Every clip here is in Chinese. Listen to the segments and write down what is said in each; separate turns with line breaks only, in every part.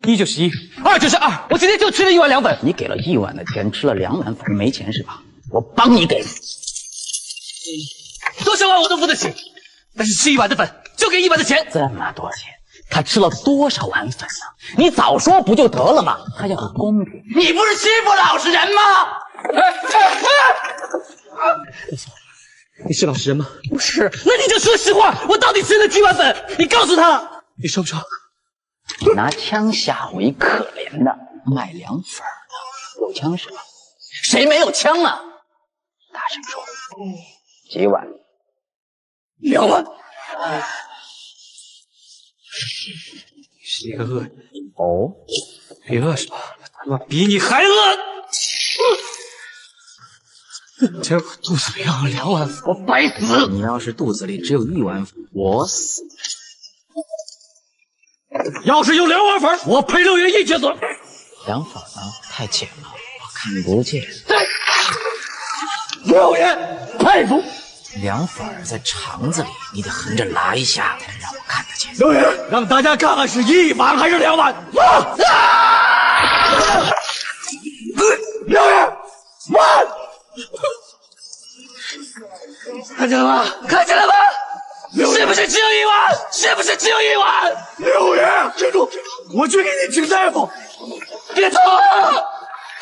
1就是1，2就是2，我今天就吃了1碗凉粉。
你给了1碗的钱，吃了2碗粉，没钱是吧？我帮你给。
多少碗我都付得起，但是吃1碗的粉就给1碗的钱。
这么多钱，他吃了多少碗粉呢？你早说不就得了吗？他要个公平。
你不是欺负老实人吗？你是老实人吗？
不是，
那你就说实话，我到底吃了几碗粉？你告诉他，你说不说？
拿枪吓唬一可怜的卖凉粉的，有枪是吧？谁没有枪啊？大声说，几碗？2碗。
你是一个恶人
哦，
别饿是吧？他妈比你还饿！结果肚子里要了2碗粉，我白死！
你要是肚子里只有1碗粉，我死。
要是有2碗粉，我赔6元1节损。
凉粉呢？太浅了，我看不见。
6元，佩服。
凉粉在肠子里，你得横着拉一下才能让我看得见。
6元，让大家看看是1碗还是2碗。6元，碗。看见了吗？看见了吗？是不是只有1碗？是不是只有1碗？6元，站住！我去给你请大夫。别吵了！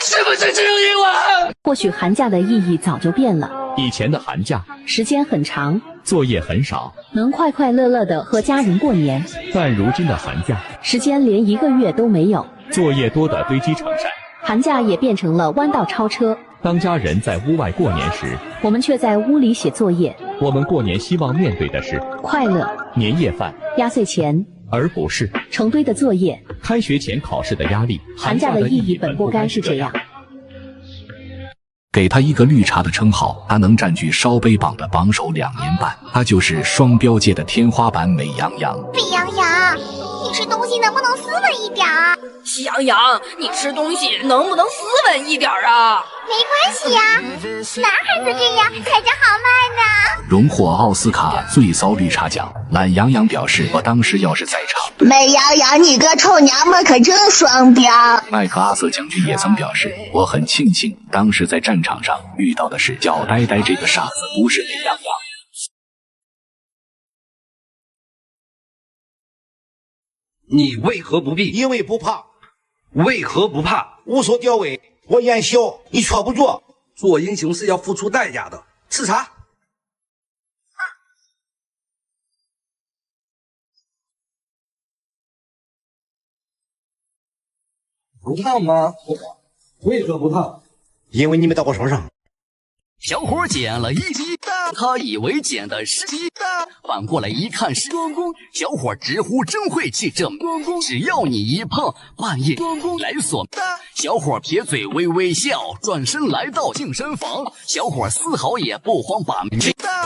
是不是只有1碗？
或许寒假的意义早就变了。
以前的寒假
时间很长，
作业很少，
能快快乐乐的和家人过年。
但如今的寒假，
时间连1个月都没有，
作业多得堆积成山。
寒假也变成了弯道超车。
当家人在屋外过年时，
我们却在屋里写作业。
我们过年希望面对的是
快乐、
年夜饭、
压岁钱，
而不是
成堆的作业。
开学前考试的压力。
寒假的意义本不该是这样。
给他一个绿茶的称号，他能占据烧杯榜的榜首2年半。他就是双标界的天花板美羊羊。
美羊羊，你吃东西能不能斯文一点啊？
喜羊羊，你吃东西能不能斯文一点啊？
没关系呀，男孩子这样才叫好卖呢。
荣获奥斯卡最骚绿茶奖，懒羊羊表示：“我当时要是在场。”
美羊羊，你个臭娘们可真双标。
麦克阿瑟将军也曾表示：“我很庆幸当时在战场上遇到的是叫呆呆这个傻子，不是美羊羊。”
你为何不避？
因为不怕。
为何不怕？
无所吊威，我眼小，你却不做。
做英雄是要付出代价的。吃啥？不烫吗？为何不烫？
因为你没到我手上。
小伙捡了1鸡蛋，他以为捡的是鸡蛋，反过来一看是公公。小伙直呼真晦气，这公公只要你一碰，半夜公公来锁蛋。小伙撇嘴微微笑，转身来到净身房。小伙丝毫也不慌，把门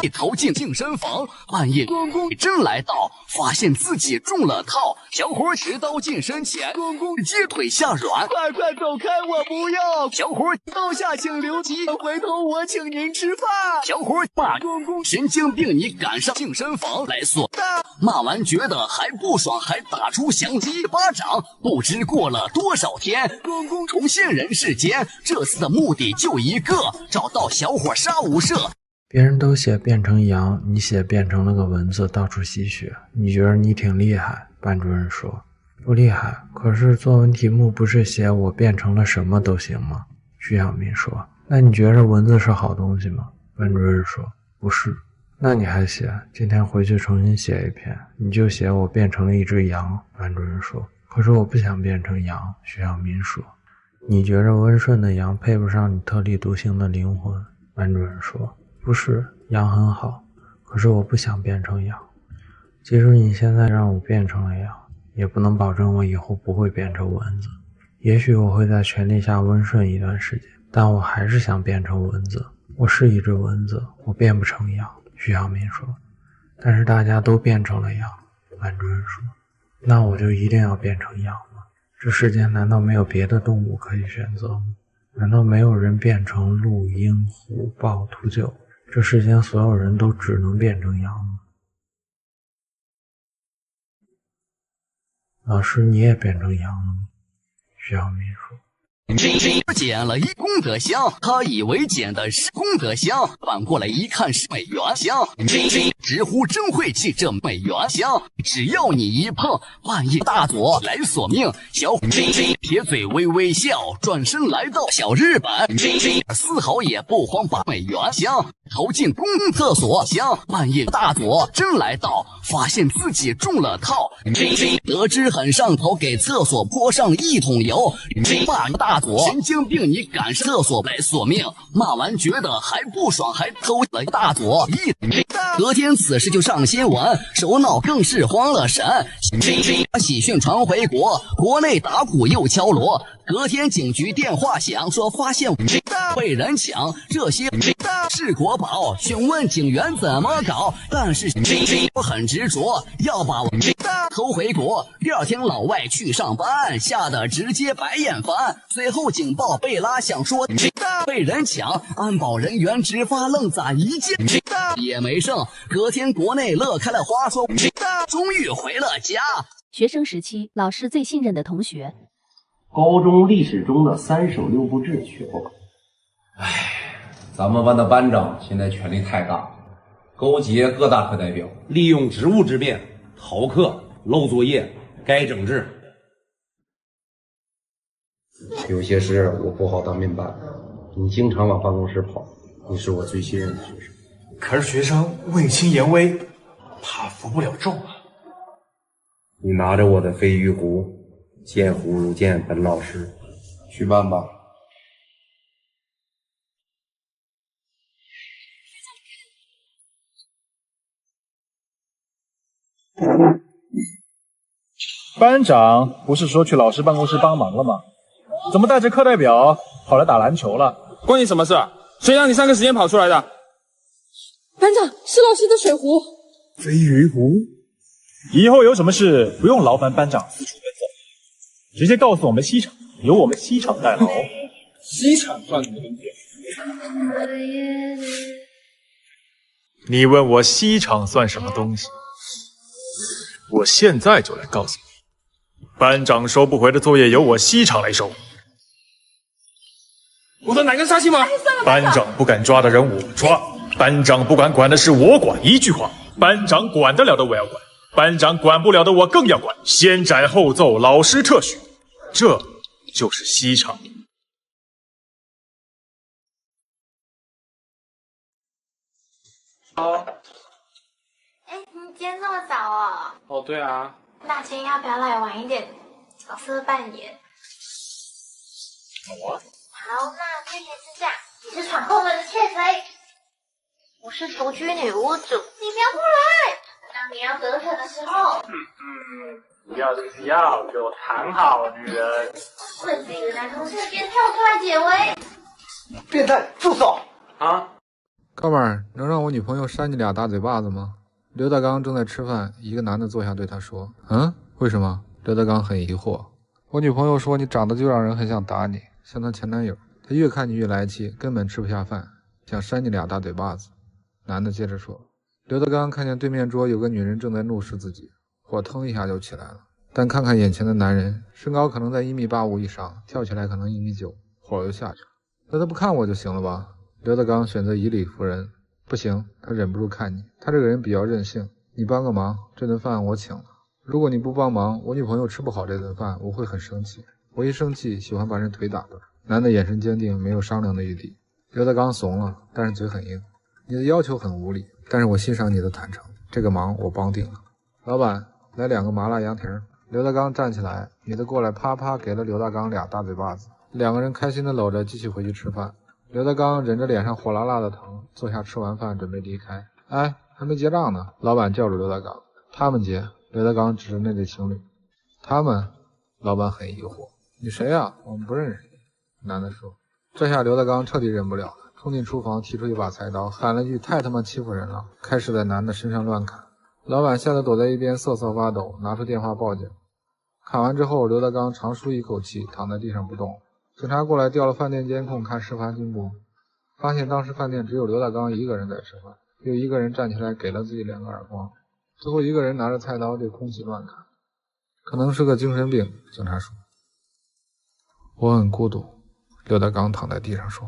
一投进净身房。半夜公公真来到，发现自己中了套。小伙直到近身前，公公接腿下软，快快走开，我不要。小伙刀下请留级，回头我请您吃饭。小伙骂公公神经病，你赶上净身房来锁蛋。骂完觉得还不爽，还打出响击巴掌。不知过了多少天，公公重现人世间，这次的目的就一个，找到小伙杀无赦。
别人都写变成羊，你写变成了个蚊子，到处吸血。你觉得你挺厉害？班主任说不厉害，可是作文题目不是写我变成了什么都行吗？徐晓明说那你觉得蚊子是好东西吗？班主任说不是。那你还写？今天回去重新写一篇，你就写我变成了一只羊。班主任说可是我不想变成羊。徐晓明说你觉得温顺的羊配不上你特立独行的灵魂。班主任说不是，羊很好，可是我不想变成羊。即使你现在让我变成了羊，也不能保证我以后不会变成蚊子。也许我会在权力下温顺一段时间，但我还是想变成蚊子。我是一只蚊子，我变不成羊。徐晓明说但是大家都变成了羊。班主任说那我就一定要变成羊吗？这世间难道没有别的动物可以选择吗？难道没有人变成鹿、鹰、虎、豹、秃鹫？这世间所有人都只能变成羊吗？老师，你也变成羊了吗？学校秘书。
捡了一功德箱，他以为捡的是功德箱，反过来一看是美元箱，直呼真晦气！这美元箱，只要你一碰，半夜大佐来索命。小伙撇嘴微微笑，转身来到小日本，丝毫也不慌，把美元箱投进公共厕所箱。半夜大佐真来到，发现自己中了套，得知很上头，给厕所泼上1桶油，骂大佐神经病，你敢上厕所来索命？骂完觉得还不爽，还偷了大佐隔天此事就上新闻，首脑更是慌了神。喜讯传回国，国内打鼓又敲锣。隔天警局电话响，说发现被人抢，这些是国宝，询问警员怎么搞，但是很执着，要把偷回国。第二天老外去上班，吓得直接白眼翻。随后警报被拉响，说被人抢，安保人员只发愣咋一件也没剩。隔天国内乐开了花，说终于回了家。
学生时期，老师最信任的同学。
高中历史中的3省6部制学过吧？
咱们班的班长现在权力太大，勾结各大课代表，利用职务之便逃课、漏作业，该整治。
有些事我不好当面办，你经常往办公室跑，你是我最信任的学生。
可是学生问心言微，怕服不了众啊。
你拿着我的飞鱼壶，见壶如见本老师，去办吧。
班长不是说去老师办公室帮忙了吗？怎么带着课代表跑来打篮球了？
关你什么事？谁让你上课时间跑出来的？
班长，是老师的水壶。
飞鱼壶？以后有什么事不用劳烦班长四处奔走，直接告诉我们西厂，由我们西厂代劳。
西厂算什么东西？
你问我西厂算什么东西？我现在就来告诉你，班长收不回的作业由我西厂来收。
我的哪根杀气吗？
班长不敢抓的人我抓，班长不敢管的事我管。一句话，班长管得了的我要管，班长管不了的我更要管。先斩后奏，老师特许，这就是西厂。
哎，你今天这么早哦？
哦，对啊。
那今天要不要来晚一点，角色扮演？
好啊。
好，那剧情是这样：你是闯后门的窃贼，我是独居女屋主，你不要过来。当你要得逞的时候，
不要就是要，给我躺好，女人。
会自己的男同事便跳出来解围。
变态，住手！
啊！
哥们儿，能让我女朋友扇你俩大嘴巴子吗？刘大刚正在吃饭，一个男的坐下对他说：“为什么？”刘大刚很疑惑。我女朋友说你长得就让人很想打你，像她前男友。她越看你越来气，根本吃不下饭，想扇你俩大嘴巴子。男的接着说。刘德刚看见对面桌有个女人正在怒视自己，火腾一下就起来了。但看看眼前的男人，身高可能在1.85米以上，跳起来可能1.9米，火又下去了。那他不看我就行了吧？刘德刚选择以理服人。不行，他忍不住看你。他这个人比较任性，你帮个忙，这顿饭我请了。如果你不帮忙，我女朋友吃不好这顿饭，我会很生气。我一生气喜欢把人腿打断。男的眼神坚定，没有商量的余地。刘德刚怂了，但是嘴很硬。你的要求很无理，但是我欣赏你的坦诚，这个忙我帮定了。老板，来2个麻辣羊蹄儿。刘德刚站起来，女的过来啪啪给了刘大刚俩大嘴巴子。两个人开心的搂着继续回去吃饭。刘德刚忍着脸上火辣辣的疼，坐下吃完饭准备离开。哎，还没结账呢。老板叫住刘德刚，他们结。刘德刚指着那对情侣。他们？老板很疑惑。你谁呀？我们不认识你。男的说。这下刘德刚彻底忍不了了，冲进厨房提出一把菜刀，喊了句太他妈欺负人了，开始在男的身上乱砍。老板吓得躲在一边瑟瑟发抖，拿出电话报警。砍完之后，刘德刚长舒一口气，躺在地上不动。警察过来调了饭店监控看事发经过，发现当时饭店只有刘大刚一个人在吃饭，有一个人站起来给了自己2个耳光，最后一个人拿着菜刀对空气乱砍。
可能是个精神病，警察说。我很孤独，刘德刚躺在地上说。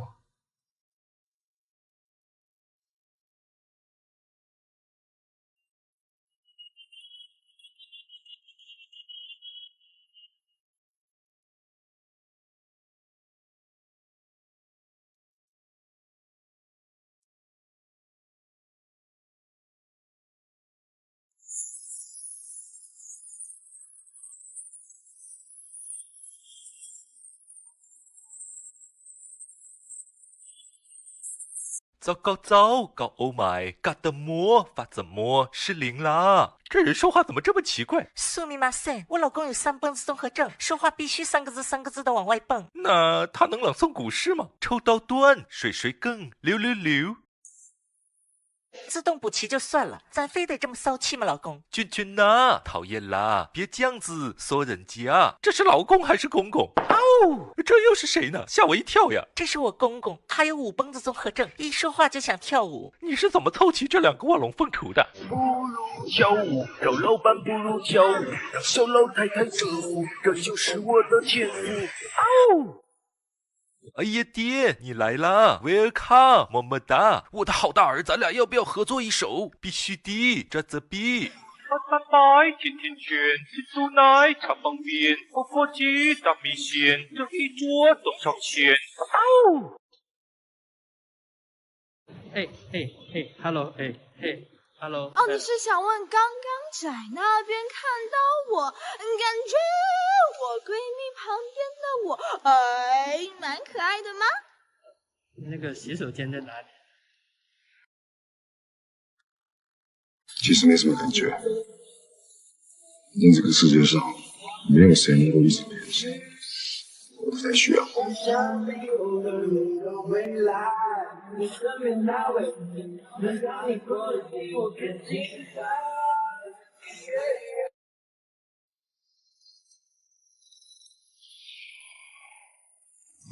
糟糕糟糕 ！Oh my god！ 的魔法怎么失灵啦？这人说话怎么这么奇怪？
苏密马塞，我老公有3蹦子综合症，说话必须3个字的往外蹦。
那他能朗诵古诗吗？抽刀断，水水更，流流流。
自动补齐就算了，咱非得这么骚气吗？老公，
君君呐，讨厌啦，别这样子说人家，这是老公还是公公？哦，这又是谁呢？吓我一跳呀！
这是我公公，他有5蹦子综合症，一说话就想跳舞。
你是怎么凑齐这2个卧龙凤雏的？
不如跳舞，找老板不如跳舞，让小老太太折服，这就是我的天赋。
哦。哎呀爹，你来啦 ！Welcome， 么么哒！我的好大儿，咱俩要不要合作一首？必须的，这则必。
拜拜，甜甜圈，珍珠奶茶方便，火锅鸡大米线，这一桌多少钱？哦。
嘿 ，hello， hello。
哦，你是想问刚刚在那边看到我，感觉我闺蜜旁边的我，蛮可爱的吗？
那个洗手间在哪里？
其实没什么感觉，反正这个世界上没有谁能够一直陪着谁，我不太需要。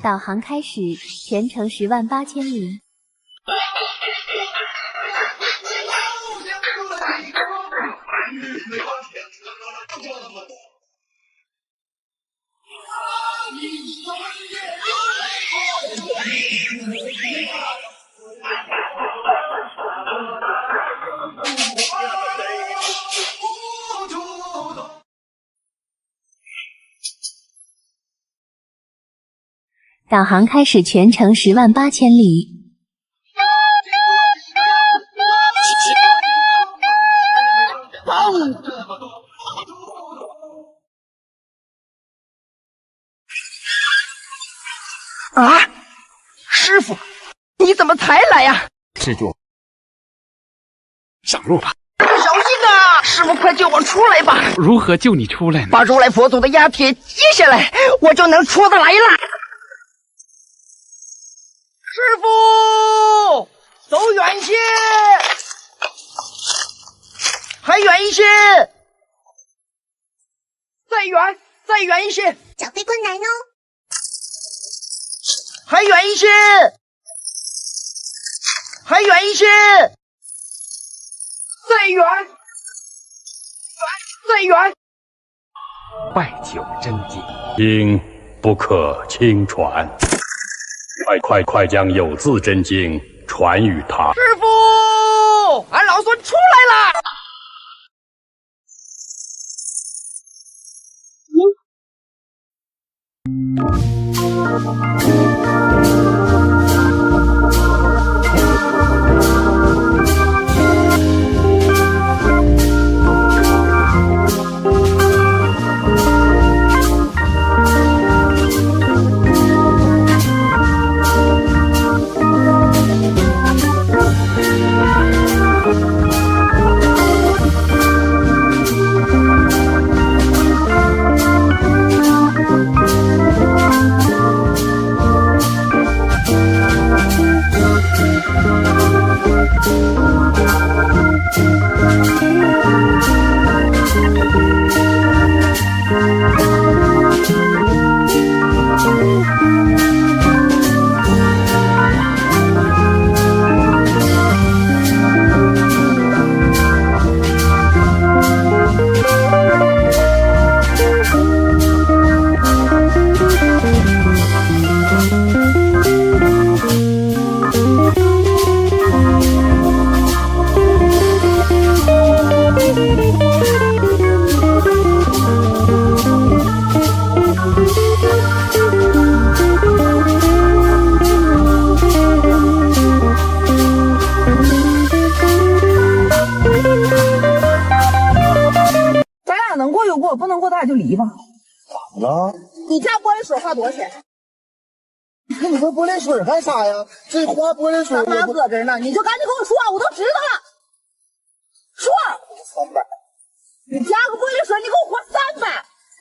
导航开始，全程108000里。导航开始，全程108000里。
啊！师傅，你怎么才来呀？
施主，上路吧。
小心啊！师傅，快救我出来吧！
如何救你出来呢？
把如来佛祖的压帖接下来，我就能出得来了。师傅，走远些，还远一些，再远一些，
长辈困难哦。
还远一些，还远一些，再远。
拜酒真经，经不可轻传，快将有字真经传与他。
师傅，俺老孙出来了。
离吧。
咋了？
你家玻璃水花多少钱？
你说玻璃水干啥呀？这花玻璃水
干嘛搁这呢？你就赶紧跟我说，我都知道了。说
300。
你加个玻璃水，你给我花300。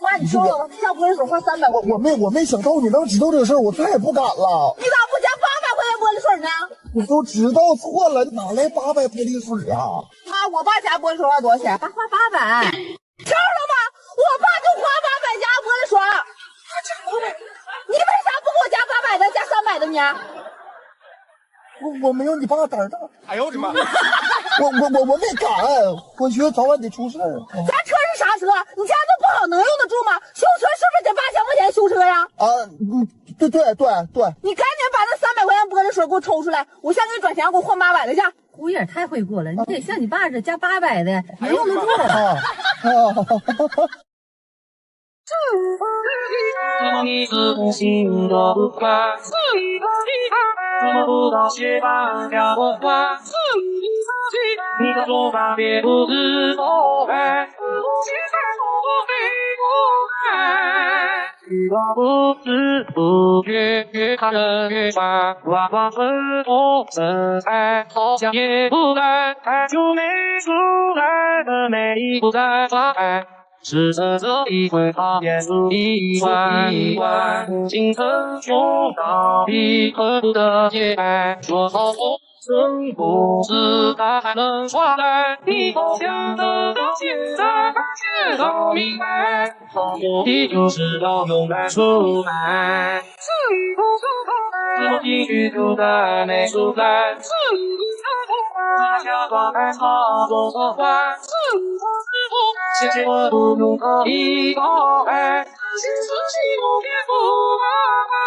妈，你说了，加玻璃水花300。
我没想到你能知道这个事儿，我再也不敢了。
你咋不加800块钱玻璃水呢？
我都知道错了，哪来800玻璃水啊？
妈，我爸加玻璃水花多少钱？花800。听了吗？我爸就花800加玻璃水。你为啥不给我加800的，加300的呢？
我没有你爸胆儿大。
哎呦我的妈！
我没敢，我觉得早晚得出事儿。
咱车是啥车？你家都不好，能用得住吗？修车是不是得8000块钱修车呀？对。你赶紧把那300块钱玻璃水给我抽出来，我先给你转钱，给我换800的去。
我也太会过了，你得像你爸似的加800的，能用得住。
你自信多不快，怎么不早些把掉我花？你的说法别不知否该，不知不觉越看人越傻，娃娃粉红色彩，好像也不该，太久没出来的美不再发开。是这一回他变出一万青春胸到底恨不得解开，说好红尘不知他还能耍赖，你投降的到现在却搞明白，目的就是要勇敢出来，我情绪就在没出来，下状态操纵破坏，谢谢我不用刻意告白，请自己不别不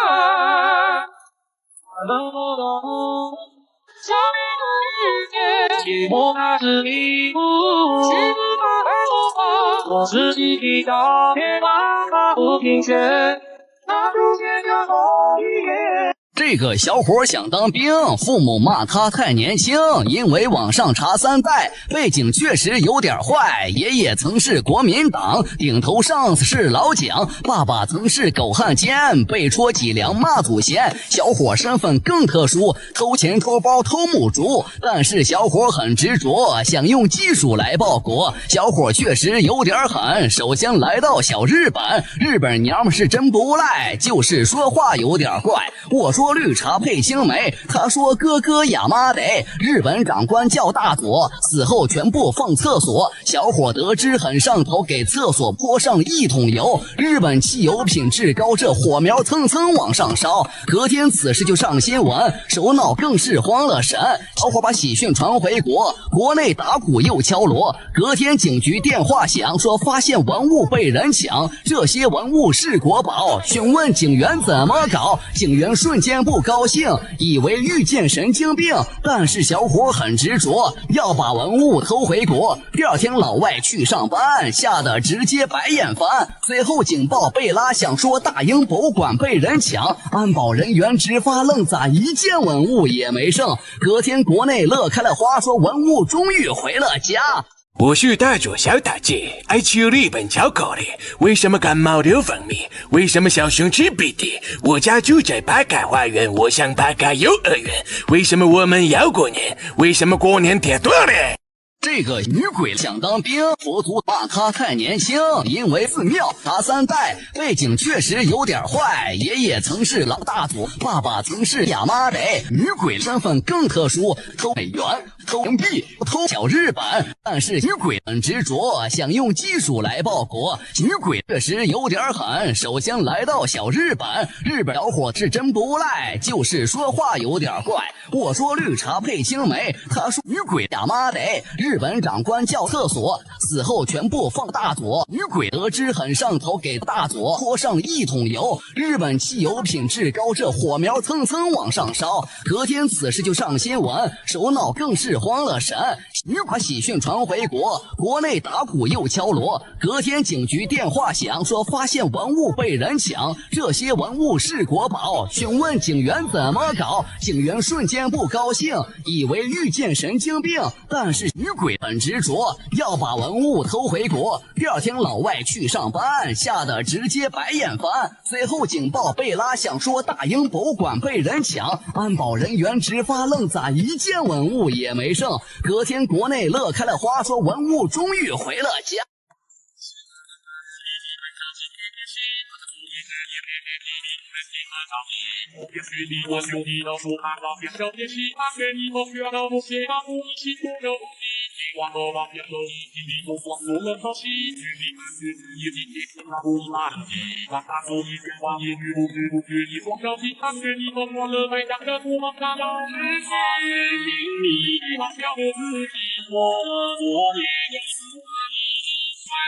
爱，能不能想你的遇见，寂寞还是一步，去把爱说话，我自己比较别把它不平权，那就写下后一页。
这个小伙想当兵，父母骂他太年轻，因为网上查3代，背景确实有点坏。爷爷曾是国民党，顶头上司是老蒋，爸爸曾是狗汉奸，被戳脊梁骂祖先。小伙身份更特殊，偷钱偷包偷母猪，但是小伙很执着，想用技术来报国。小伙确实有点狠，首先来到小日本，日本娘们是真不赖，就是说话有点怪。我说绿茶配青梅，他说哥哥亚麻得。日本长官叫大佐，死后全部放厕所。小伙得知很上头，给厕所泼上1桶油。日本汽油品质高，这火苗蹭蹭往上烧。隔天此事就上新闻，首脑更是慌了神。小伙把喜讯传回国，国内打鼓又敲锣。隔天警局电话响，说发现文物被人抢，这些文物是国宝。询问警员怎么搞，警员瞬间不高兴，以为遇见神经病，但是小伙很执着，要把文物偷回国。第二天老外去上班，吓得直接白眼翻。随后警报被拉响，说大英博物馆被人抢，安保人员直发愣，咋一件文物也没剩。隔天国内乐开了花，说文物终于回了家。
我是大佐小打姐，爱吃日本巧克力。为什么感冒流蜂蜜？为什么小熊吃鼻涕？我家住在八嘎花园，我想八嘎幼儿园。为什么我们要过年？为什么过年贴多嘞？
这个女鬼想当兵，佛祖骂她太年轻，因为寺庙查3代，背景确实有点坏。爷爷曾是老大佐，爸爸曾是亚麻得。女鬼身份更特殊，偷美元，偷硬币，偷小日本。但是女鬼很执着，想用技术来报国。女鬼确实有点狠，首先来到小日本，日本小伙是真不赖，就是说话有点怪。我说绿茶配青梅，他说女鬼亚麻得。日本长官叫厕所，死后全部放大佐。女鬼得知很上头，给大佐泼上1桶油。日本汽油品质高，这火苗蹭蹭往上烧。隔天此事就上新闻，首脑更是慌了神。女把喜讯传回国，国内打鼓又敲锣。隔天警局电话响，说发现文物被人抢，这些文物是国宝。询问警员怎么搞，警员瞬间不高兴，以为遇见神经病，但是女鬼很执着，要把文物偷回国。第二天老外去上班，吓得直接白眼翻。随后警报被拉响，说大英博物馆被人抢，安保人员直发愣咋一件文物也没剩。隔天国内乐开了花，说文物终于回了家。
也许你我兄弟都不怕老天手也希望愿你同学都不写到不一起不留不低希望和往天都一起你不光输了可惜距离看似一起听那不一马迹把大手一卷往一句不知不觉一双手机看见你和我乐为两个不能看到只是听你忘掉我自己我也有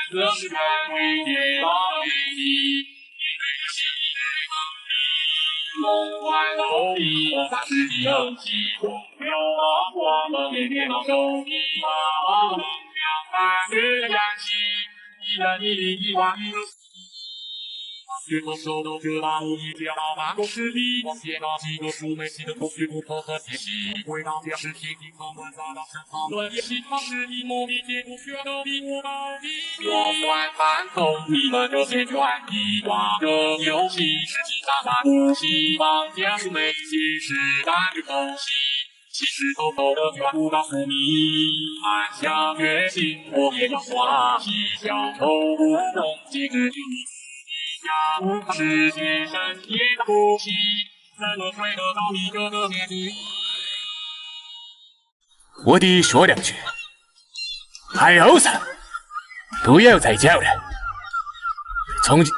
这是该为你到为你梦幻斗地，三世的游戏，总有我们的电脑手机啊，梦想伴着氧气，一人一万个。学科手都知道一天到办公室里，写到几个数没系的同学不可和解析，回到教室听听课文砸到身旁，论也是考试一模一解同学都比我高低。我算看透你们这些专一挂着游戏，实际上他不希望结束没戏是单着口戏。其实偷偷的全部告诉你，暗下决心，我也要耍起小丑不懂机智就你。家务是些深夜的呼吸，怎么睡得到你这个年纪？
我得说两句，海鸥子，不要再叫了。从今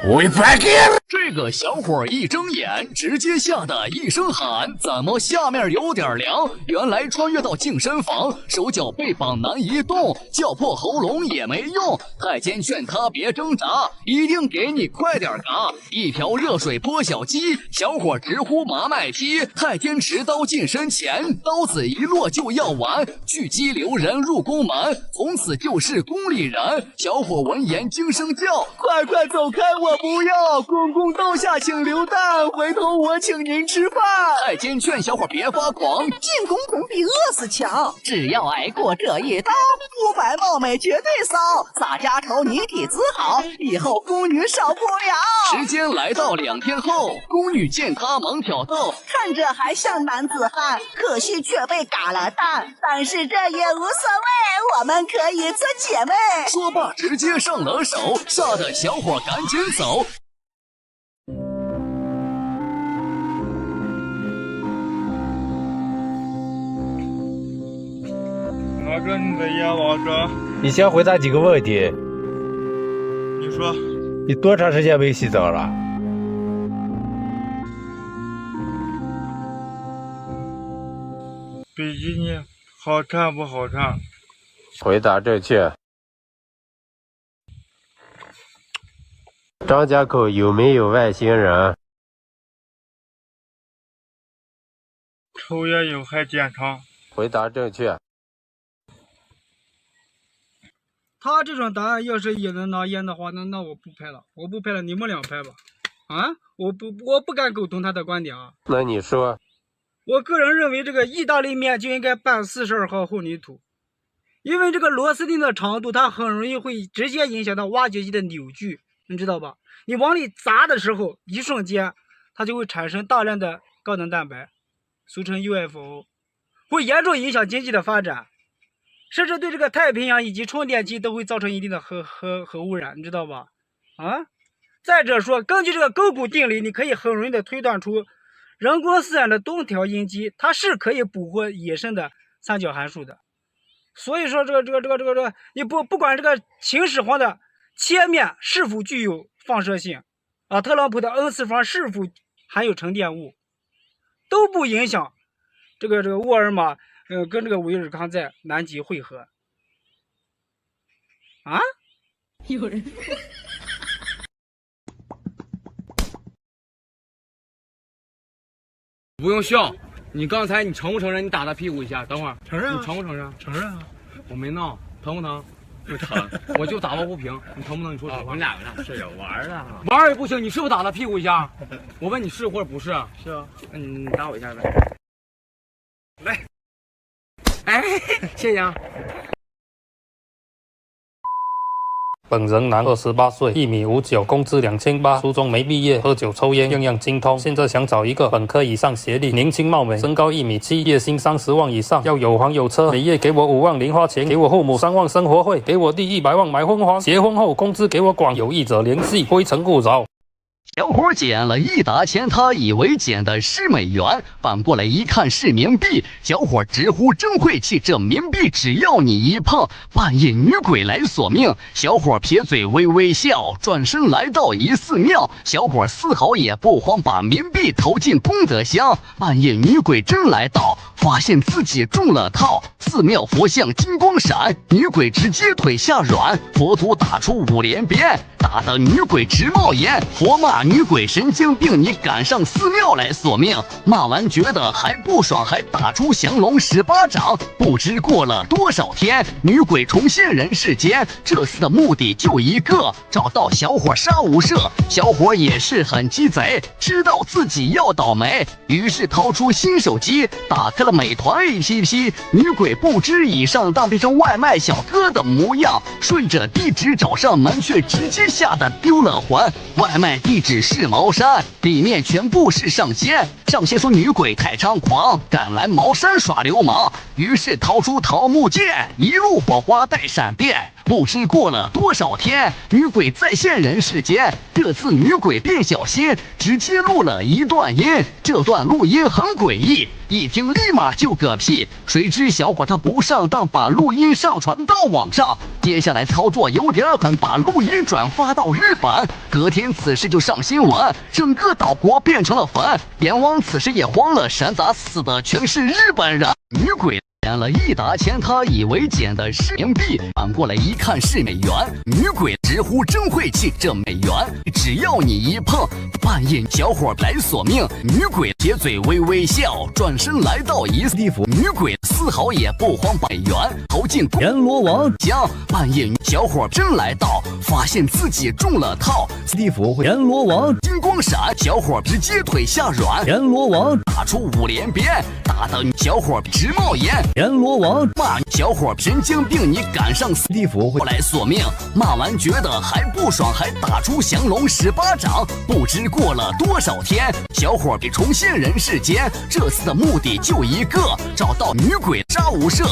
，we back here。
这个小伙一睁眼，直接吓得一声喊：“怎么下面有点凉？”原来穿越到净身房，手脚被绑难移动，叫破喉咙也没用。太监劝他别挣扎，一定给你快点嘎！一瓢热水泼小鸡，小伙直呼麻麦批。太监持刀近身前，刀子一落就要完，巨鸡留人入宫门，从此就是宫里人。小伙闻言惊声叫：“快快走开，我不要！公公刀下请留蛋，回头我请您吃饭。”太监劝小伙别发狂，
进公公比饿死强，只要挨过这一刀，不白貌美绝对骚，洒家丑你体子好，以后宫女少不了。
时间来到2天后，宫女见他猛挑逗，
看着还像男子汉，可惜却被嘎了蛋，但是这也无所谓，我们可以做姐妹。
说罢直接上了手，吓得小伙赶紧走。
老哥，你在演王者？
你先回答几个问题。
你说，
你多长时间没洗澡了？
比基尼好看不好看？
回答正确。张家口有没有外星人？
抽烟有害健康。
回答正确。
他这种答案要是也能拿烟的话，那我不拍了，我不拍了，你们俩拍吧。啊，我不敢苟同他的观点啊。
那你说？
我个人认为这个意大利面就应该拌42号混凝土，因为这个螺丝钉的长度它很容易会直接影响到挖掘机的扭矩，你知道吧？你往里砸的时候，一瞬间它就会产生大量的高能蛋白，俗称 UFO， 会严重影响经济的发展。甚至对这个太平洋以及充电器都会造成一定的核污染，你知道吧？啊！再者说，根据这个勾股定理，你可以很容易的推断出，人工饲养的冬条阴鸡，它是可以捕获野生的三角函数的。所以说，你不管这个秦始皇的切面是否具有放射性，啊，特朗普的 N4 方是否含有沉淀物，都不影响这个沃尔玛。跟这个维尔康在南极会合啊？有人
不用笑，
你刚才你承不承认你打他屁股一下？等会儿
承认啊。
你承不承认？
承认啊。
我没闹，疼不疼？
不疼，
我就打抱不平，你疼不疼？你说实话。
我们俩是有玩的，
玩也不行，你是不是打他屁股一下？我问你是或者不是？
是啊。
那你打我一下呗。来，哎，谢谢啊。
本人男，28岁，1米59，工资2800，初中没毕业，喝酒抽烟样样精通。现在想找一个本科以上学历，年轻貌美，身高1米7，月薪30万以上，要有房有车，每月给我5万零花钱，给我父母3万生活费，给我弟100万买婚房，结婚后工资给我管，有意者联系，非诚勿扰。
小伙捡了1沓钱，他以为捡的是美元，反过来一看是冥币。小伙直呼真晦气，这冥币只要你一碰，半夜女鬼来索命。小伙撇嘴微微笑，转身来到一寺庙。小伙丝毫也不慌，把冥币投进功德箱。半夜女鬼真来到，发现自己中了套。寺庙佛像金光闪，女鬼直接腿下软，佛祖打出5连鞭，打得女鬼直冒烟。佛骂女鬼神经病，你敢上寺庙来索命？骂完觉得还不爽，还打出降龙18掌。不知过了多少天，女鬼重现人世间。这次的目的就一个，找到小伙杀无赦。小伙也是很鸡贼，知道自己要倒霉，于是掏出新手机，打开了美团 APP。女鬼不知已上当，变成外卖小哥的模样，顺着地址找上门，却直接吓得丢了魂。外卖地址是茅山，里面全部是上仙。上仙说女鬼太猖狂，敢来茅山耍流氓，于是掏出桃木剑，一路火花带闪电。不知过了多少天，女鬼再现人世间。这次女鬼变小心，直接录了一段音。这段录音很诡异，一听立马就嗝屁。谁知小伙他不上当，把录音上传到网上。接下来操作有点狠，把录音转发到日本。隔天此事就上新闻，整个岛国变成了坟。阎王此时也慌了神，咋死的全是日本人？女鬼捡了1沓钱，他以为捡的是冥币，反过来一看是美元。女鬼直呼真晦气，这美元只要你一碰，半夜小伙来索命。女鬼撇嘴微微笑，转身来到一地府。女鬼丝毫也不慌，把美元投进阎罗王江。半夜小伙真来到，发现自己中了套。地府阎罗王金光闪，小伙直接腿下软。阎罗王打出5连鞭，打得小伙直冒烟。阎罗王骂小伙神经病，你敢上地府来索命？骂完觉得还不爽，还打出降龙18掌。不知过了多少天，小伙被重现人世间。这次的目的就一个，找到女鬼杀无赦。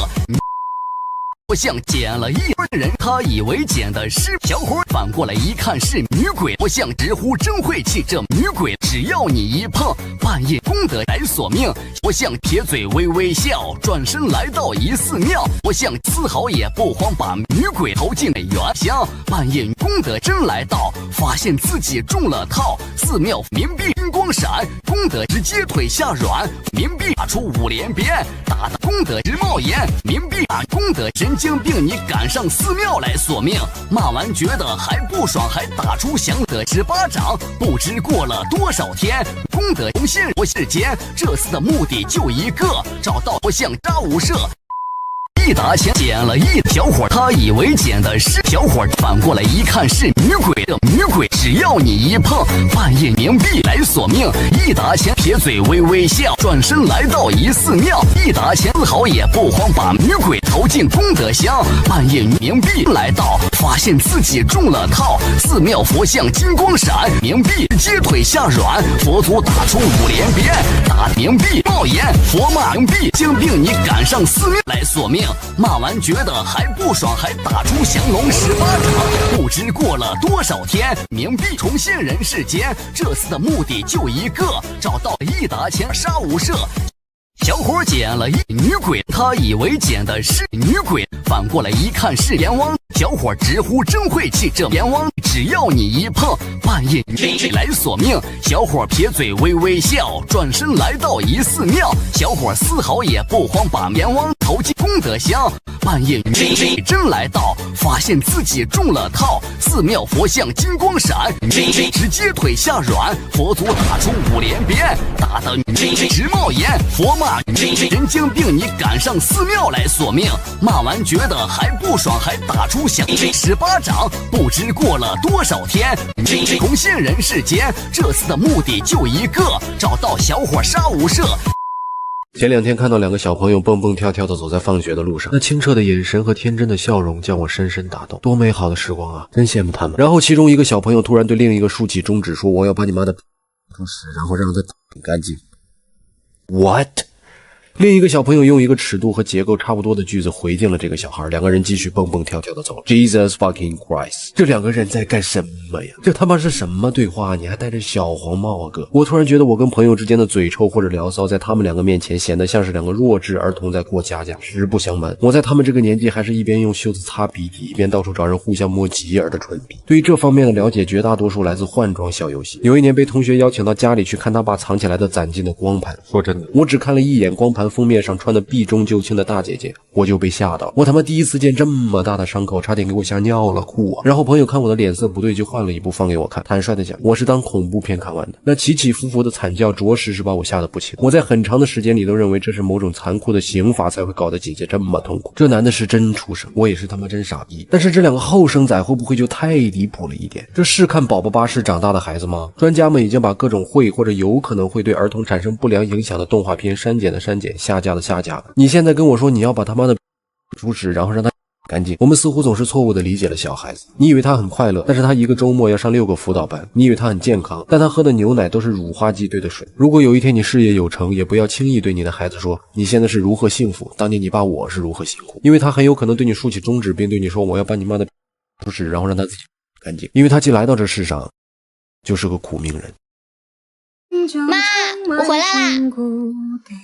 佛像捡了一人，他以为捡的是小伙，反过来一看是女鬼。佛像直呼真晦气，这女鬼只要你一碰，半夜功德来索命。佛像撇嘴微微笑，转身来到一寺庙。佛像丝毫也不慌，把女鬼投进美元箱。半夜功德真来到，发现自己中了套。寺庙冥币金光闪，功德直接腿下软。冥币打出5连鞭，打的功德直冒烟。冥币打功德神经病，你敢上寺庙来索命？骂完觉得还不爽，还打出降龙18掌。不知过了多少天，功德重现世间。这次的目的就一个，找到佛像杀无赦。1沓钱捡了小伙，他以为捡的是小伙，反过来一看是女鬼的。女鬼只要你一碰，半夜冥币来索命。1沓钱撇嘴微微笑，转身来到一寺庙。1沓钱丝毫也不慌，把女鬼投进功德箱。半夜冥币来到，发现自己中了套。寺庙佛像金光闪，冥币直接腿下软。佛祖打出5连鞭，打冥币冒烟。佛骂冥币精病，你敢上寺庙来索命？骂完觉得还不爽，还打出降龙18掌。不知过了多少天，冥币重现人世间。这次的目的就一个，找到1沓钱杀无赦。小伙捡了女鬼，他以为捡的是女鬼，反过来一看是阎王。小伙直呼真晦气，这阎王只要你一碰，半夜来索命。小伙撇嘴微微笑，转身来到一寺庙，小伙丝毫也不慌，把阎王投进功德箱。半夜真来到，发现自己中了套，寺庙佛像金光闪，直接腿下软，佛祖打出5连鞭，打得直冒烟。佛骂人精病，你赶上寺庙来索命，骂完觉得还不爽，还打出响18掌，不知过了多少天，重现人世间。这次的目的就一个，找到小伙杀无赦。
前2天看到2个小朋友蹦蹦跳跳的走在放学的路上，那清澈的眼神和天真的笑容将我深深打动，多美好的时光啊，真羡慕他们。然后其中一个小朋友突然对另一个竖起中指说：“我要把你妈的出屎，然后让它干净。” What？ 另一个小朋友用一个尺度和结构差不多的句子回敬了这个小孩，2个人继续蹦蹦跳跳的走。Jesus fucking Christ！ 这2个人在干什么呀？这他妈是什么对话？你还戴着小黄帽啊哥！我突然觉得我跟朋友之间的嘴臭或者聊骚，在他们2个面前显得像是2个弱智儿童在过家家。实不相瞒，我在他们这个年纪还是一边用袖子擦鼻涕，一边到处找人互相摸吉儿的唇笔。对于这方面的了解，绝大多数来自换装小游戏。有一年被同学邀请到家里去看他爸藏起来的攒劲的光盘，说真的，我只看了一眼光盘封面上穿的避重就轻的大姐姐，我就被吓到。我他妈第一次见这么大的伤口，差点给我吓尿了裤啊！然后朋友看我的脸色不对，就换了一部放给我看。坦率的讲，我是当恐怖片看完的。那起起伏伏的惨叫，着实是把我吓得不轻。我在很长的时间里都认为这是某种残酷的刑罚才会搞得姐姐这么痛苦。这男的是真畜生，我也是他妈真傻逼。但是这2个后生仔会不会就太离谱了一点？这是看宝宝巴士长大的孩子吗？专家们已经把各种会或者有可能会对儿童产生不良影响的动画片删减的删减，下架的下架。你现在跟我说你要把他妈的出屎，然后让他干净，我们似乎总是错误的理解了小孩子。你以为他很快乐，但是他一个周末要上6个辅导班；你以为他很健康，但他喝的牛奶都是乳化剂兑的水。如果有一天你事业有成，也不要轻易对你的孩子说你现在是如何幸福，当年你爸我是如何辛苦，因为他很有可能对你竖起中指，并对你说我要把你妈的出屎，然后让他自己干净，因为他既来到这世上就是个苦命人。
妈，我回来啦！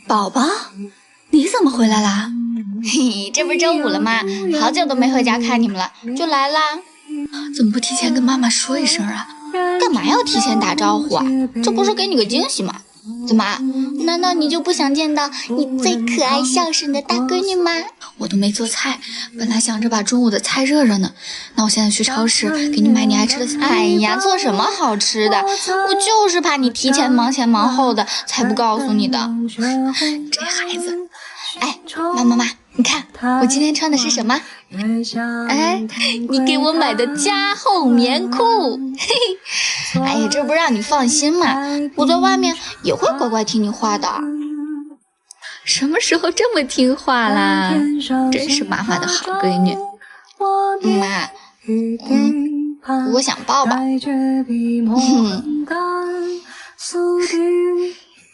宝宝，你怎么回来啦？
嘿，这不是周5了吗？好久都没回家看你们了，就来啦。
怎么不提前跟妈妈说一声啊？
干嘛要提前打招呼啊？这不是给你个惊喜吗？怎么，难道你就不想见到你最可爱孝顺的大闺女吗？
我都没做菜，本来想着把中午的菜热热呢。那我现在去超市给你买你爱吃的菜。
哎呀，做什么好吃的？我就是怕你提前忙前忙后的，才不告诉你的。
这孩子。
哎，妈，你看我今天穿的是什么？哎，你给我买的加厚棉裤。嘿嘿，哎呀，这不让你放心嘛，我在外面也会乖乖听你话的。
什么时候这么听话啦？真是妈妈的好闺女。
妈，我想抱抱。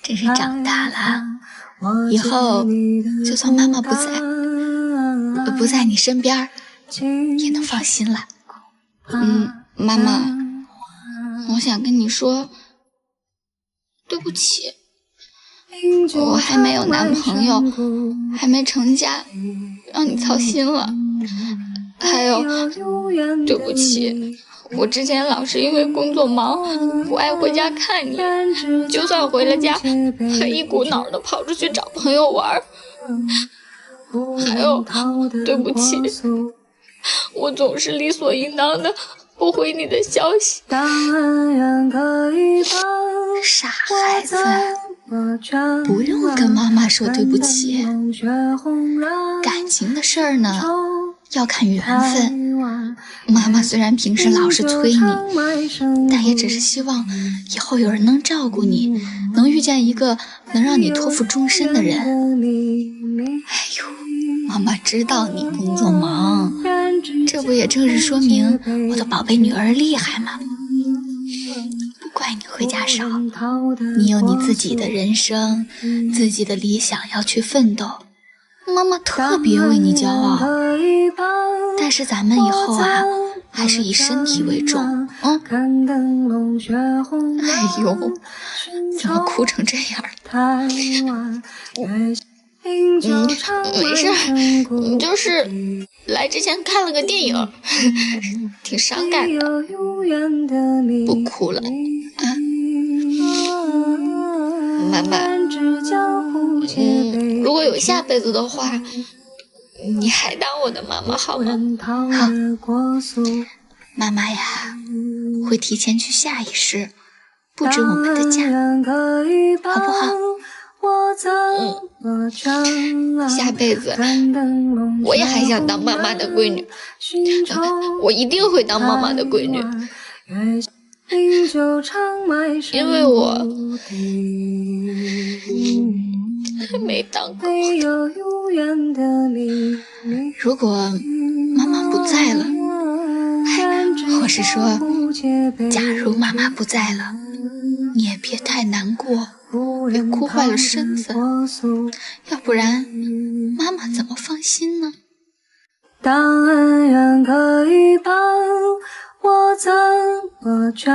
真是长大了，以后就算妈妈不在你身边，也能放心了。
妈妈，我想跟你说对不起，我还没有男朋友，还没成家，让你操心了。还有，对不起，我之前老是因为工作忙，不爱回家看你，就算回了家，还一股脑的跑出去找朋友玩。还有，对不起，我总是理所应当的不回你的消息。
傻孩子，不用跟妈妈说对不起。感情的事儿呢，要看缘分。妈妈虽然平时老是催你，但也只是希望以后有人能照顾你，能遇见一个能让你托付终身的人。哎呦，妈妈知道你工作忙，这不也正是说明我的宝贝女儿厉害吗？不怪你回家少，你有你自己的人生，自己的理想要去奋斗，妈妈特别为你骄傲。但是咱们以后啊，还是以身体为重。哎呦，怎么哭成这样？
没事，就是来之前看了个电影，挺伤感的，不哭了啊。妈妈，如果有下辈子的话，你还当我的妈妈好吗？好，妈妈呀，会提前去下一世布置我们的家，好不好？下辈子我也还想当妈妈的闺女，我一定会当妈妈的闺女，因为我没当过。如果妈妈不在了，我是说，假如妈妈不在了，你也别太难过，别哭坏了身子，要不然妈妈怎么放心呢？
当恩人可以帮，我怎么捐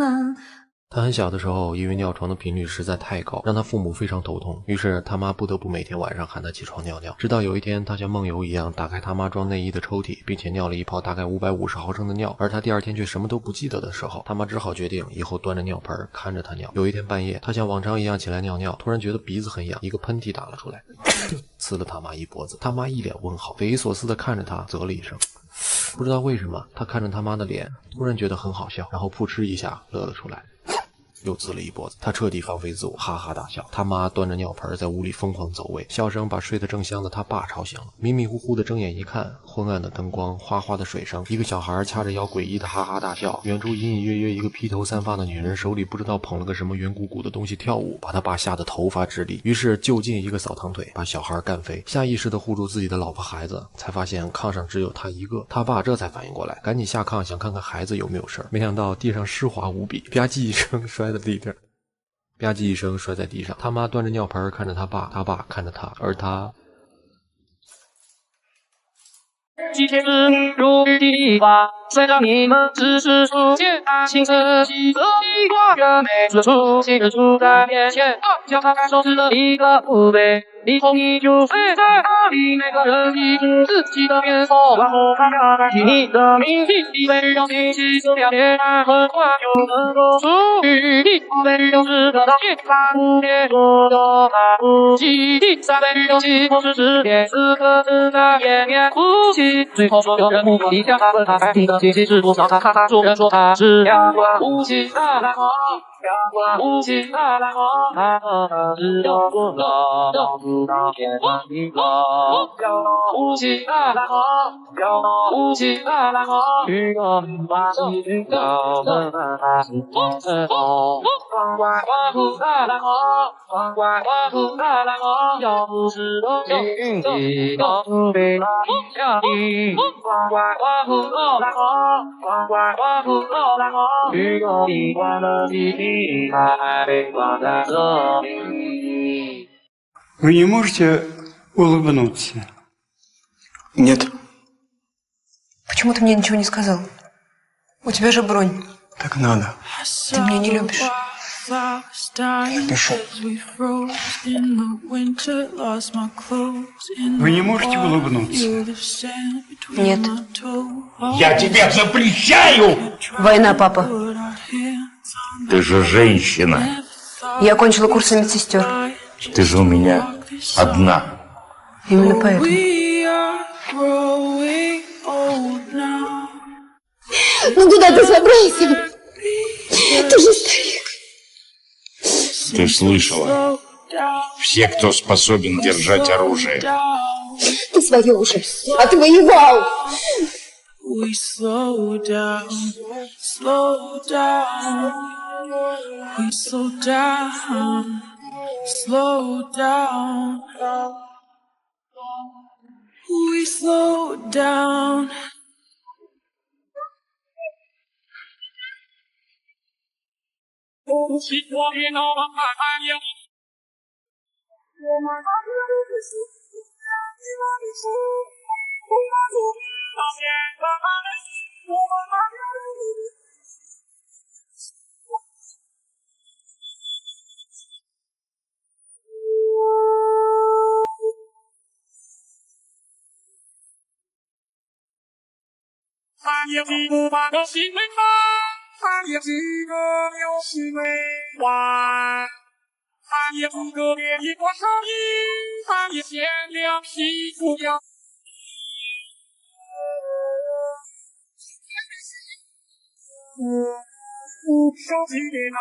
啊？他很小的时候，因为尿床的频率实在太高，让他父母非常头痛，于是他妈不得不每天晚上喊他起床尿尿。直到有一天，他像梦游一样打开他妈装内衣的抽屉，并且尿了一泡大概550毫升的尿，而他第二天却什么都不记得的时候，他妈只好决定以后端着尿盆看着他尿。有一天半夜，他像往常一样起来尿尿，突然觉得鼻子很痒，一个喷嚏打了出来，呲了他妈一脖子。他妈一脸问号，匪夷所思地看着他，啧了一声。不知道为什么，他看着他妈的脸，突然觉得很好笑，然后噗嗤一下乐了出来。又呲了一脖子，他彻底放飞自我，哈哈大笑。他妈端着尿盆在屋里疯狂走位，笑声把睡得正香的他爸吵醒了。迷迷糊糊的睁眼一看，昏暗的灯光，哗哗的水声，一个小孩掐着腰诡异的哈哈大笑。远处隐隐约约一个披头散发的女人手里不知道捧了个什么圆鼓鼓的东西跳舞，把他爸吓得头发直立。于是就近一个扫堂腿，把小孩干飞。下意识地护住自己的老婆孩子，才发现炕上只有他一个。他爸这才反应过来，赶紧下炕想看看孩子有没有事儿，没想到地上湿滑无比，吧唧一声摔在地上。吧唧一声摔在地上，他妈端着尿盆看着他爸，他爸看着他，而他
几天之女如雨滴花，虽然你们只是初见，青色系这一花人美，除了初心人处在面前，叫他感受是了一个不悲。以后你就飞在哪里，每个人记住自己的颜色，然后他俩开启你的名字，以为让星期这两天很快就能够属于你，宝贝就是个道歉，3五天左右他不记地，3倍勇气同时10天，4颗正在绵绵哭泣，最后所有人目光地向他问他爱你的信息是多少，他哈哈众人说他是阳光无情的蓝光。阳光无情的蓝光，他和他只有多少都不到天荒地老。阳光无情的蓝光，阳光无情的蓝光，雨过明花细雨飘，纷纷他是风尘风。光怪花土的蓝光，光怪花土的蓝光，要不是我幸运地要不被那风下地。光怪花土的蓝光，光怪花土的蓝光，雨过一关的地皮。
Вы не можете улыбнуться?
Нет. Почему ты мне ничего не сказал? У тебя же бронь.
Так надо.
Ты меня не любишь.
Напишу. Вы не можете улыбнуться?
Нет.
Я тебе запрещаю!
Война, папа.
Ты же женщина.
Я окончила курсы медсестер.
Ты же у меня одна.
Именно поэтому.
Ну куда ты собрался? Ты же старик.
Ты слышала? Все, кто способен держать оружие.
Ты свое уже отвоевал.
We slow down, slow down. We slow down, slow down. We slow down.
他也不把个心为烦，他也是个有事为完，他也不个别一过手艺，他也贤良皮肤表。手机电脑，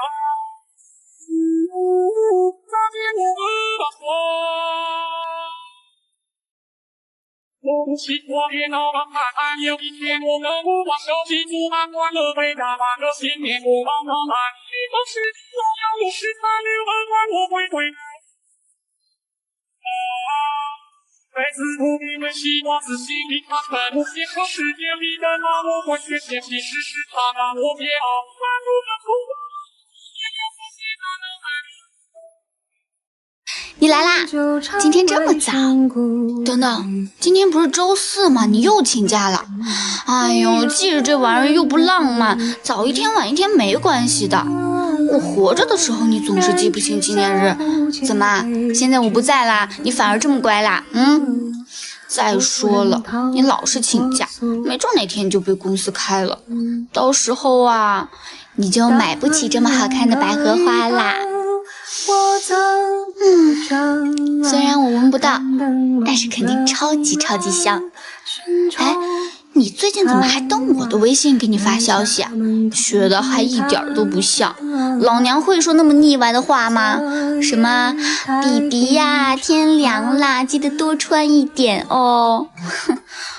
早点我把火。我不信我电脑吧，看看有一天我能不把手机主板关了，回家把个新年我帮忙买。你都是我要有时才留了关我会回来。每次不因为希望自信里他们不接受世界里的那我会学习，其实是他把我变好，反复的哭过，也没有发现他能爱你。
你来啦！今天这么早？等等，今天不是周4吗？你又请假了？哎呦，记着这玩意儿又不浪漫，早一天晚一天没关系的。我活着的时候你总是记不清纪念日，怎么现在我不在啦，你反而这么乖啦？再说了，你老是请假，没准哪天就被公司开了，到时候啊，你就买不起这么好看的百合花啦。虽然我闻不到，但是肯定超级超级香。哎，你最近怎么还登我的微信给你发消息啊？学的还一点都不像，老娘会说那么腻歪的话吗？什么 BB 呀，天凉啦，记得多穿一点哦。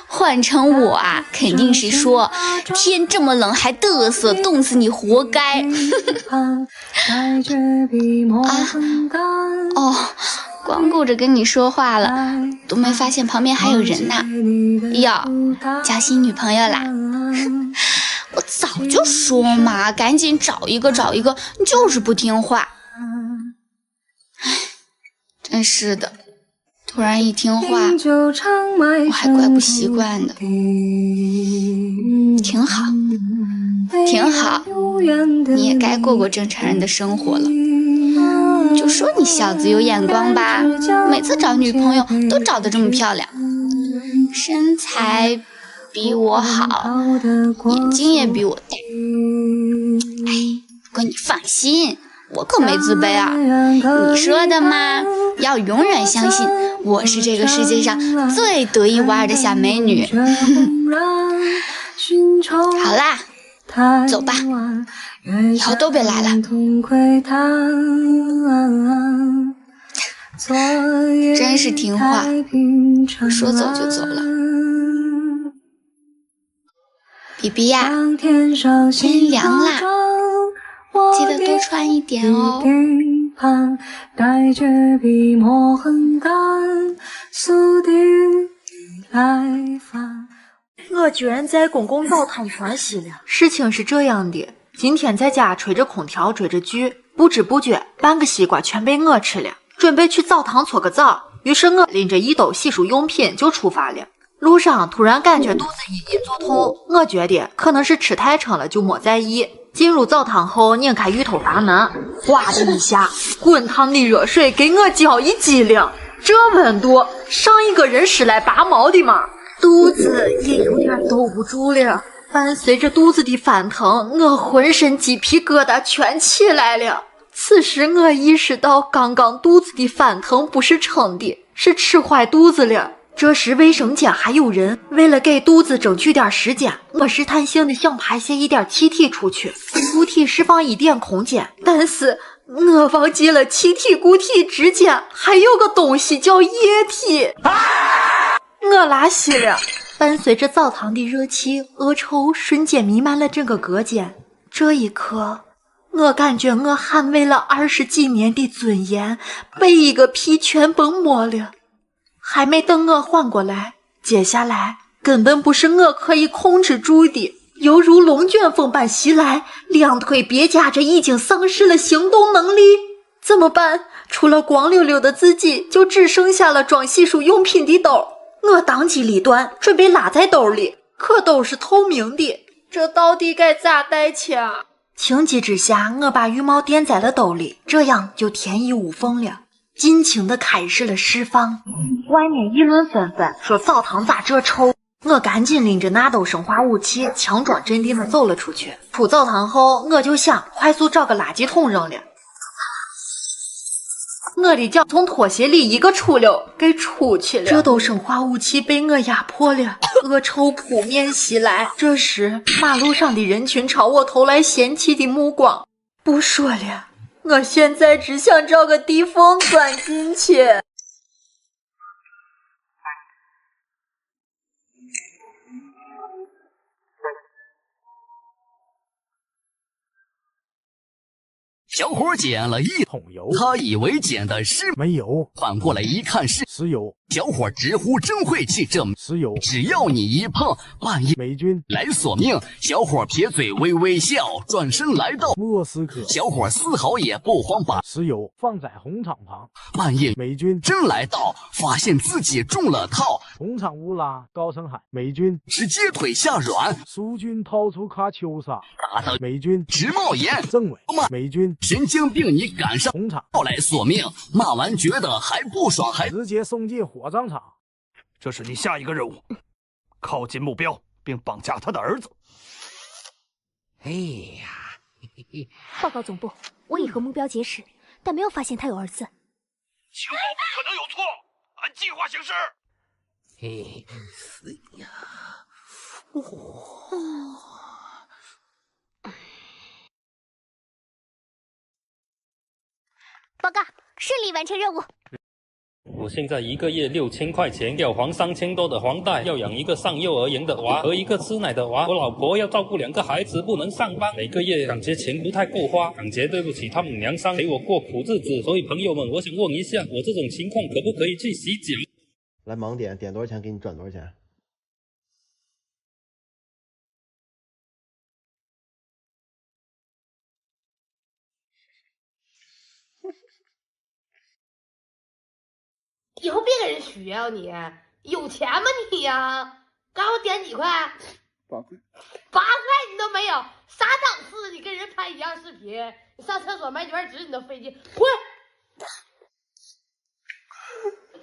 换成我啊，肯定是说天这么冷还嘚瑟，冻死你活该。光顾着跟你说话了，都没发现旁边还有人呢。哟，交新女朋友啦？我早就说嘛，赶紧找一个，你就是不听话。真是的，突然一听话，我还怪不习惯的。挺好，挺好，你也该过过正常人的生活了。就说你小子有眼光吧，每次找女朋友都找得这么漂亮，身材比我好，眼睛也比我大。哎，不过你放心，我可没自卑啊。你说的嘛，要永远相信我是这个世界上最独一无二的小美女。好啦，走吧，以后都别来了。真是听话，说走就走了。BB 呀，天凉啦，记得多穿一点哦。
我居然在公共澡堂窜稀了。事情是这样的，今天在家吹着空调追着剧，不知不觉半个西瓜全被我吃了。准备去澡堂搓个澡，于是我拎着一兜洗漱用品就出发了。路上突然感觉肚子隐隐作痛，我觉得可能是吃太撑了，就没在意。进入澡堂后，拧开浴头阀门，哗的一下，滚烫的热水给我脚一激灵，这温度，上一个人是来拔毛的吗？肚子也有点兜不住了，伴随着肚子的翻腾，我浑身鸡皮疙瘩全起来了。此时我意识到，刚刚肚子的翻腾不是撑的，是吃坏肚子了。这时卫生间还有人，为了给肚子争取点时间，我试探性的想排泄一点气体出去，固体释放一点空间，但是我忘记了气体固体之间还有个东西叫液体。我拉稀了，伴随着澡堂的热气，恶臭瞬间弥漫了整个隔间。这一刻，我感觉我捍卫了20几年的尊严被一个屁全崩没了。还没等我缓过来，接下来根本不是我可以控制住的，犹如龙卷风般袭来，两腿别夹着已经丧失了行动能力。怎么办？除了光溜溜的自己，就只剩下了装洗漱用品的兜。我当机立断，准备拉在兜里，可兜是透明的，这到底该咋带去啊？情急之下，我把浴帽垫在了兜里，这样就天衣无缝了，尽情地开始了释放。外面议论纷纷，说澡堂咋这臭，我赶紧拎着纳豆生化武器，强装镇定的走了出去。出澡堂后，我就想快速找个垃圾桶扔了。我的脚从拖鞋里一个出溜给出去了，这都生化武器被我压迫了，恶臭扑面袭来。这时，马路上的人群朝我投来嫌弃的目光。不说了，我现在只想找个地缝钻进去。
小伙捡了一桶油，他以为捡的是煤油，反过来一看是石油。小伙直呼真晦气，这石油只要你一碰，半夜美军来索命。小伙撇嘴微微笑，转身来到莫斯科。小伙丝毫也不慌，把石油放在红场旁。半夜美军真来到，发现自己中了套。红场乌拉高声喊，美军直接腿下软。苏军掏出卡秋莎，打得美军直冒烟。政委骂美军神经病，你赶上红场要来索命。骂完觉得还不爽，还直接送进火葬场。
这是你下一个任务，靠近目标并绑架他的儿子。
哎呀，报告总部，我已和目标结识，但没有发现他有儿子。
情报不可能有错，按计划行事。
嘿，
哎呀，
报告，顺利完成任务。
我现在1个月6000块钱，要还3000多的房贷，要养一个上幼儿园的娃和一个吃奶的娃。我老婆要照顾2个孩子，不能上班，每个月感觉钱不太够花，感觉对不起他们娘伤，陪我过苦日子。所以朋友们，我想问一下，我这种情况可不可以去洗脚？
来盲点，点多少钱给你转多少钱。
以后别跟人学啊你！有钱吗你呀？刚我点几块？8块。8块你都没有，啥档次？你跟人拍一样视频，你上厕所买卷纸你都费劲，滚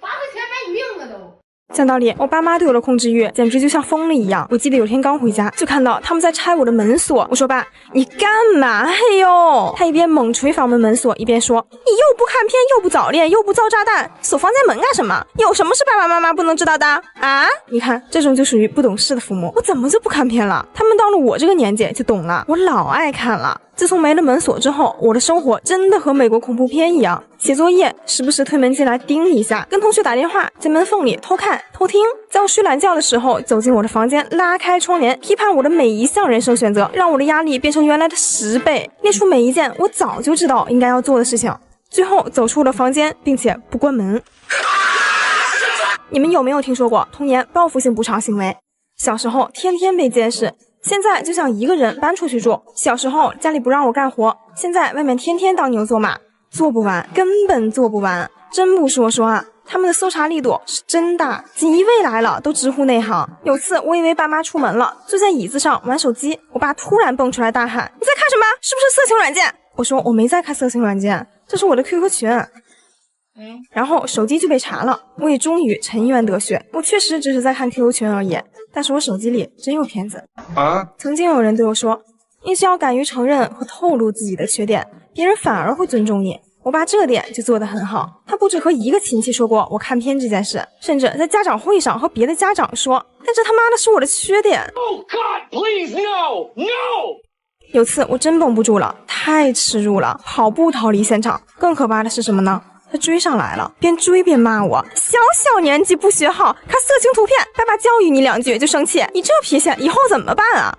！8块钱买你命啊都！
讲道理，我爸妈对我的控制欲简直就像疯了一样。我记得有天刚回家，就看到他们在拆我的门锁。我说爸，你干嘛？哎呦！他一边猛捶房门锁，一边说：“你又不看片，又不早恋，又不造炸弹，锁房间门干什么？有什么是爸爸妈妈不能知道的啊？”你看，这种就属于不懂事的父母。我怎么就不看片了？他们到了我这个年纪就懂了。我老爱看了。自从没了门锁之后，我的生活真的和美国恐怖片一样。写作业时不时推门进来叮一下，跟同学打电话，在门缝里偷看偷听，在我睡懒觉的时候走进我的房间，拉开窗帘，批判我的每一项人生选择，让我的压力变成原来的10倍，列出每一件我早就知道应该要做的事情，最后走出了房间，并且不关门。你们有没有听说过童年报复性补偿行为？小时候天天被监视，现在就想一个人搬出去住。小时候家里不让我干活，现在外面天天当牛做马，做不完，根本做不完。真不说啊，他们的搜查力度是真大，锦衣卫来了都直呼内行。有次我以为爸妈出门了，坐在椅子上玩手机，我爸突然蹦出来大喊：“你在看什么？是不是色情软件？”我说我没在看色情软件，这是我的 QQ 群。然后手机就被查了，我也终于沉冤得雪，我确实只是在看 QQ 群而已，但是我手机里真有片子啊！曾经有人对我说，你只要敢于承认和透露自己的缺点，别人反而会尊重你。我爸这点就做得很好，他不止和一个亲戚说过我看片这件事，甚至在家长会上和别的家长说，但这他妈的是我的缺点。Oh God, please, no, no! 有次我真绷不住了，太耻辱了，跑步逃离现场。更可怕的是什么呢？他追上来了，边追边骂我，小年纪不学好，看色情图片，爸爸教育你2句就生气，你这脾气以后怎么办啊？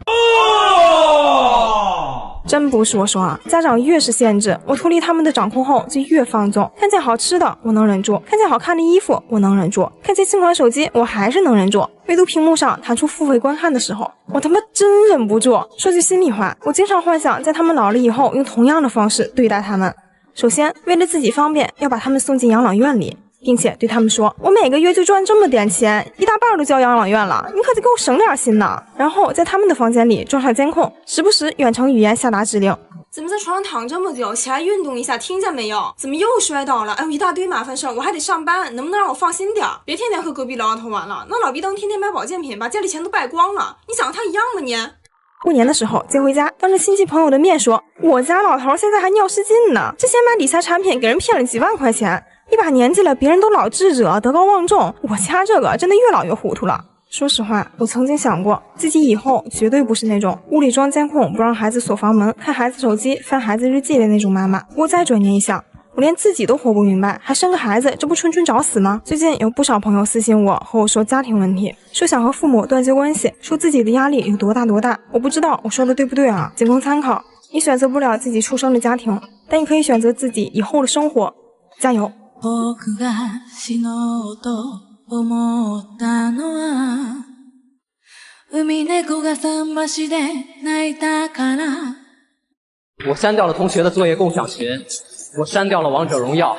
真不是我说啊，家长越是限制，我脱离他们的掌控后就越放纵。看见好吃的我能忍住，看见好看的衣服我能忍住，看见新款手机我还是能忍住，唯独屏幕上弹出付费观看的时候，我他妈真忍不住。说句心里话，我经常幻想在他们老了以后用同样的方式对待他们。首先，为了自己方便，要把他们送进养老院里，并且对他们说，我每个月就赚这么点钱，一大半都交养老院了，你可得给我省点心呢。然后在他们的房间里装上监控，时不时远程语言下达指令，怎么在床上躺这么久？起来运动一下，听见没有？怎么又摔倒了？哎呦，一大堆麻烦事儿，我还得上班，能不能让我放心点儿？别天天和隔壁老头玩了，那老逼灯天天买保健品，把家里钱都败光了。你想和他一样吗你？过年的时候接回家，当着亲戚朋友的面说，我家老头现在还尿失禁呢，之前买理财产品给人骗了几万块钱，一把年纪了，别人都老智者德高望重，我家这个真的越老越糊涂了。说实话，我曾经想过，自己以后绝对不是那种屋里装监控不让孩子锁房门、看孩子手机、翻孩子日记的那种妈妈。不过再转念一想，我连自己都活不明白，还生个孩子，这不纯纯找死吗？最近有不少朋友私信我，和我说家庭问题，说想和父母断绝关系，说自己的压力有多大。我不知道我说的对不对啊，仅供参考。你选择不了自己出生的家庭，但你可以选择自己以后的生活。加油！
思ったのは海猫が桟橋で泣いたから。
我删掉了同学的作业共享群，我删掉了王者荣耀，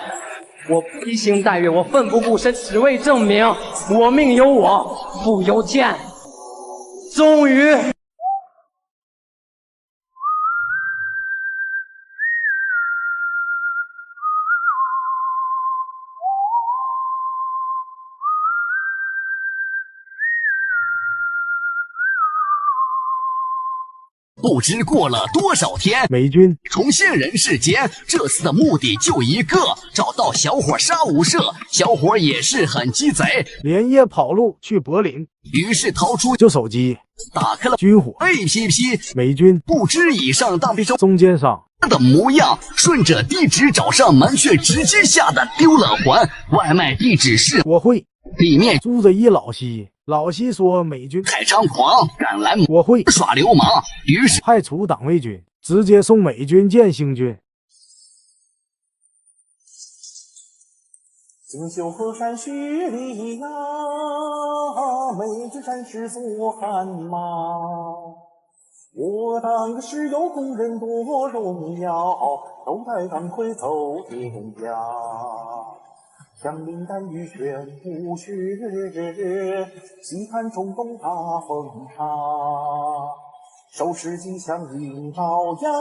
我披星戴月，我奋不顾身，只为证明我命由我不由天。终于。
不知过了多少天，
美军
重现人世间。这次的目的就一个，找到小伙杀无赦。小伙也是很鸡贼，
连夜跑路去柏林，
于是掏出
旧手机，
打开了
军火
APP。
美军
不知以上当兵中
中间上
的模样，顺着地址找上门，却直接吓得丢了魂。外卖地址是
我会
里面
住着一老西。老西说美军
太猖狂，敢来
我会
耍流氓，于是
派出党卫军，直接送美军见星君。
锦绣河山雪里呀，美军战士坐汗马。我当个石油工人多荣耀，斗带钢盔走天涯。枪林弹雨全不血，细看中东大风沙。手持机枪迎朝阳，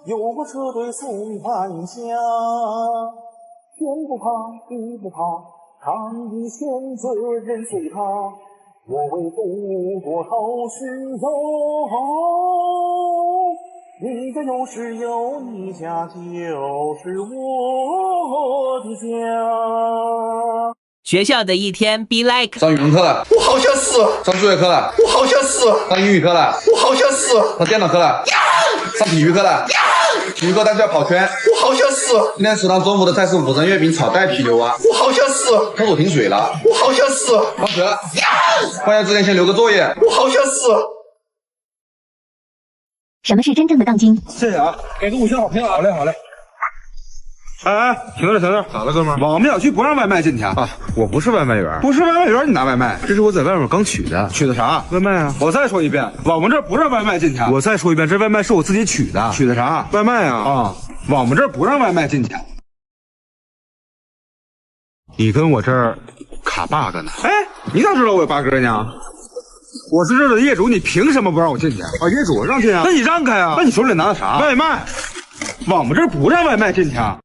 有我车队送返乡。天不怕地不怕，抗疫险责任随他。我为祖国头是有，你家有是有，你家就是我的家。
学校的一天 be like。
上语文课了，
我好想死；
上数学课了，
我好想死；
上英语课了，
我好想死；
上电脑课了，上体育课了，体育课大家要跑圈，
我好想死；
今天食堂中午的菜是五仁月饼炒带皮牛蛙，
我好想死；
厕所停水了，
我好想死；
放学了，放学之前先留个作业，
我好想死。
什么是真正的杠精？
谢谢啊，给个5星好评啊！好嘞，好嘞。
哎，停着停着，咋了哥们儿？我们小区不让外卖进去啊！我不是外卖员，不是外卖员，你拿外卖？这是我在外面刚取的，取的啥？外卖啊！我再说一遍，我们这不让外卖进去。我再说一遍，这外卖是我自己取的，取的啥？外卖啊！啊，我们这不让外卖进去。你跟我这儿卡 bug 呢？哎，你咋知道我有 bug 呢？我是这儿的业主，你凭什么不让我进去？啊，业主让进啊！那你让开啊！那你手里拿的啥？外卖。我们这儿不让外卖进去啊。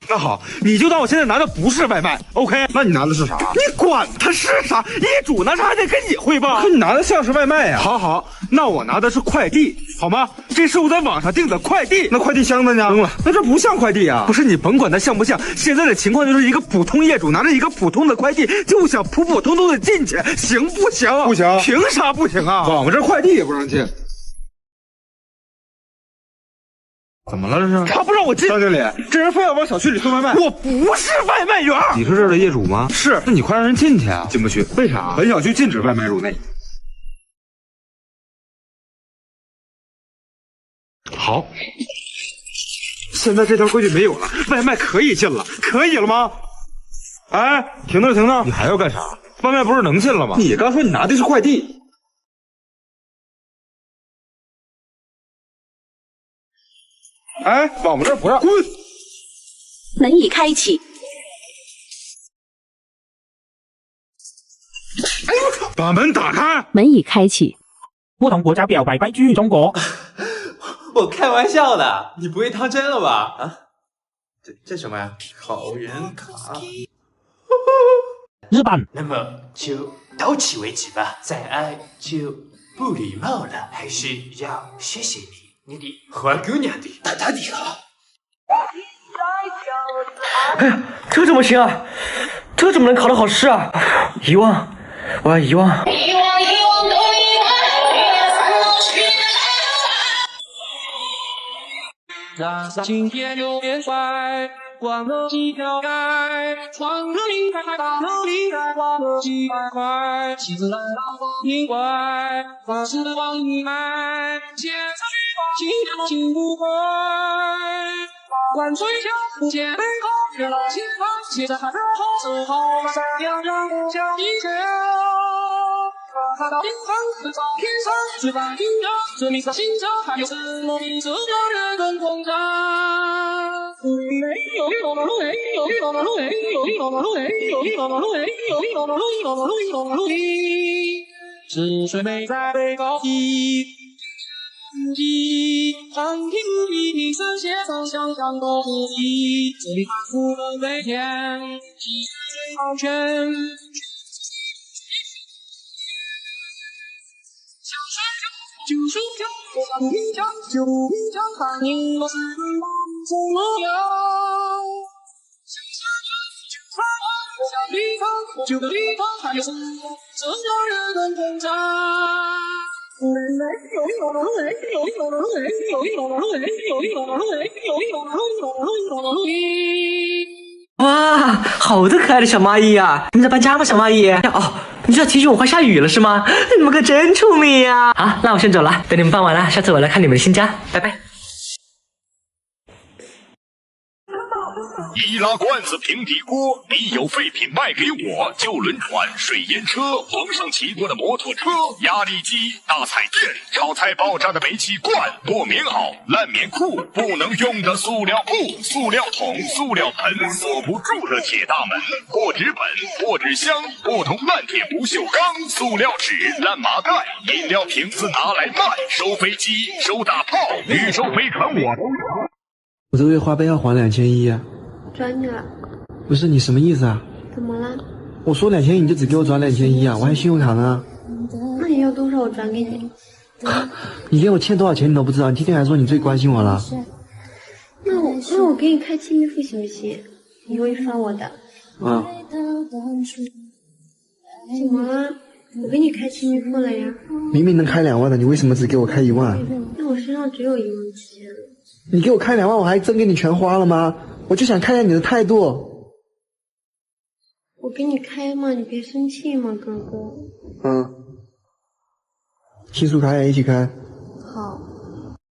那好，你就当我现在拿的不是外卖 ，OK？ 那你拿的是啥？你管他是啥，业主拿啥还得跟你汇报。可你拿的像是外卖呀。好好，那我拿的是快递，好吗？这是我在网上订的快递。那快递箱子呢？扔了。那这不像快递啊！不是你甭管它像不像，现在的情况就是一个普通业主拿着一个普通的快递，就想普普通通的进去，行不行？不行。凭啥不行啊？我们这快递也不让进。怎么了这是？他不让我进，张经理，这人非要往小区里送外卖。我不是外卖员。你是这儿的业主吗？是。那你快让人进去啊！进不去，为啥？本小区禁止外卖入内。好，现在这条规矩没有了，外卖可以进了，可以了吗？哎，停着停着，你还要干啥？外卖不是能进了吗？你刚说你拿的是快递。哎，我们这儿不让，滚！
门已开启。
哎呦，把门打开！
门已开启。
不同国家表白败去中国。
我开玩笑的，你不会当真了吧？啊，这什么呀？考员卡。
日本。
那么就到此为止吧，再爱就不礼貌了，还是要谢谢你的花姑娘的大大的好。
哎呀，这怎么行啊？这怎么能考得好试啊？遗忘，我要遗忘。
今天有点帅，逛了几条街，闯了一排，打了一排，花了几百块，妻子来到光明怪，把翅膀一卖，现在去吧，心不快。万水桥不见背后，月老前方，现在还热后走好，马上要让我笑一笑。看到天上，看到天上，只把听着，这名字心上，还有什么名字叫人更通畅？是谁没在背高低？长亭里三斜长相相都不易，这里看富人飞天，其实最安全。九十九，我上平江，九平江，看你我是梦中模样。我想地方，旧的地方，还有什么这让人更通畅？
哇，好多可爱的小蚂蚁呀！你在搬家吗，小蚂蚁？哦，你是要提醒我快下雨了是吗？你们可真聪明呀！好，那我先走了，等你们搬完了，下次我来看你们的新家，拜拜。
易拉罐子、平底锅，你有废品卖给我。旧轮船、水盐车，皇上骑过的摩托车，压力机、大彩电，炒菜爆炸的煤气罐，破棉袄、烂棉裤，不能用的塑料布、塑料桶、塑料盆，锁不住的铁大门，破纸本、破纸箱，不同烂铁不锈钢，塑料纸、烂麻袋，饮料瓶子拿来卖，收飞机、收大炮、预收飞船我都有。
我这个月花呗要还2100啊。
转你了。
不是你什么意思啊？
怎么了？
我说2100你就只给我转2100啊，我还信用卡呢。
那你要多少我转给你？
你给我欠多少钱你都不知道，你天天还说你最关心我了。
那我给你开亲密付行不行？你会翻我的。
嗯。
怎么了？我给你开亲密付了呀。
明明能开2万的，你为什么只给我开1万？
那我身上只有1万块钱。
你给我开2万，我还真给你全花了吗？我就想看一下你的态度。
我给你开嘛，你别生气嘛，哥哥。
嗯。新书卡也一起开。
好。